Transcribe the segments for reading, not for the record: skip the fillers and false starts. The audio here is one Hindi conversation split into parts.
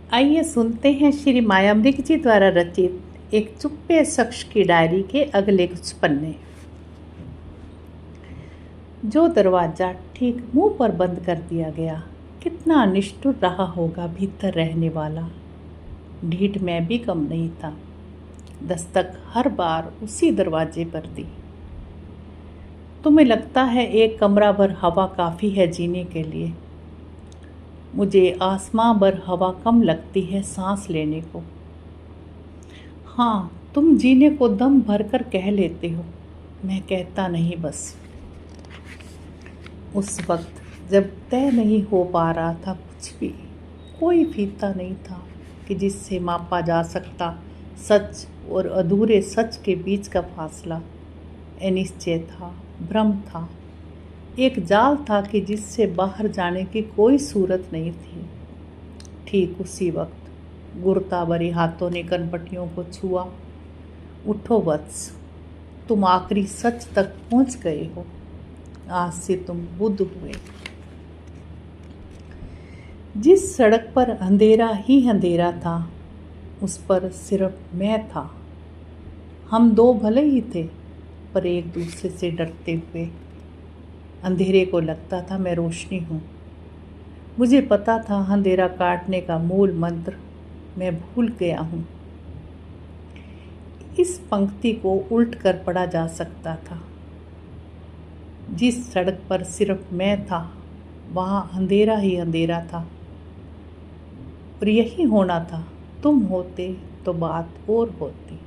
आइए सुनते हैं श्री मायामृग जी द्वारा रचित एक चुप्पे शख्स की डायरी के अगले कुछ पन्ने। जो दरवाज़ा ठीक मुंह पर बंद कर दिया गया, कितना निष्ठुर रहा होगा भीतर रहने वाला। ढीठ में भी कम नहीं था, दस्तक हर बार उसी दरवाजे पर दी। तुम्हें लगता है एक कमरा भर हवा काफ़ी है जीने के लिए। मुझे आसमां भर हवा कम लगती है सांस लेने को। हाँ, तुम जीने को दम भरकर कह लेते हो, मैं कहता नहीं। बस उस वक्त जब तय नहीं हो पा रहा था कुछ भी, कोई फीता नहीं था कि जिससे मापा जा सकता सच और अधूरे सच के बीच का फासला। अनिश्चय था, भ्रम था, एक जाल था कि जिससे बाहर जाने की कोई सूरत नहीं थी। ठीक उसी वक्त गुरता भरे हाथों ने कनपटियों को छुआ। उठो वत्स, तुम आखिरी सच तक पहुंच गए हो। आज से तुम बुद्ध हुए। जिस सड़क पर अंधेरा ही अंधेरा था, उस पर सिर्फ मैं था। हम दो भले ही थे, पर एक दूसरे से डरते हुए। अंधेरे को लगता था मैं रोशनी हूँ। मुझे पता था अंधेरा काटने का मूल मंत्र मैं भूल गया हूँ। इस पंक्ति को उल्ट कर पढ़ा जा सकता था। जिस सड़क पर सिर्फ मैं था, वहाँ अंधेरा ही अंधेरा था। और यही होना था। तुम होते तो बात और होती,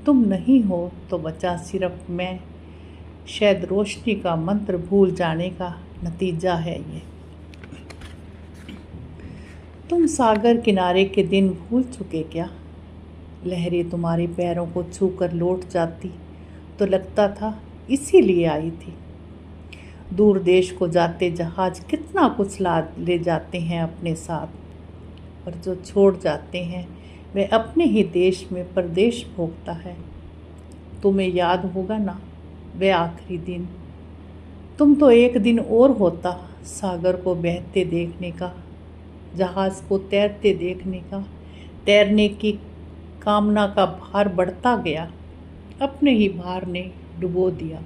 तुम नहीं हो तो बचा सिर्फ मैं। शायद रोशनी का मंत्र भूल जाने का नतीजा है ये। तुम सागर किनारे के दिन भूल चुके क्या? लहरें तुम्हारे पैरों को छूकर लौट जाती तो लगता था इसीलिए आई थी। दूर देश को जाते जहाज कितना कुछ ला ले जाते हैं अपने साथ, पर जो छोड़ जाते हैं वे अपने ही देश में परदेश भोगता है। तुम्हें याद होगा ना वे आखिरी दिन। तुम तो एक दिन और होता सागर को बहते देखने का, जहाज को तैरते देखने का। तैरने की कामना का भार बढ़ता गया, अपने ही भार ने डुबो दिया।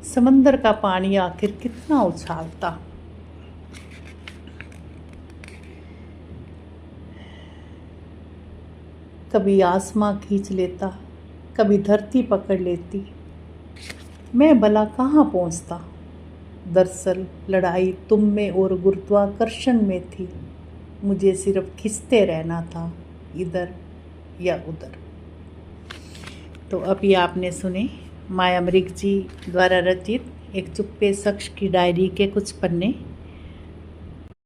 समंदर का पानी आखिर कितना उछालता। कभी आसमां खींच लेता, कभी धरती पकड़ लेती। मैं भला कहाँ पहुँचता? दरअसल लड़ाई तुम में और गुरुत्वाकर्षण में थी। मुझे सिर्फ खिंचते रहना था, इधर या उधर। तो अभी आपने सुने मायामृग जी द्वारा रचित एक चुप्पे शख्स की डायरी के कुछ पन्ने।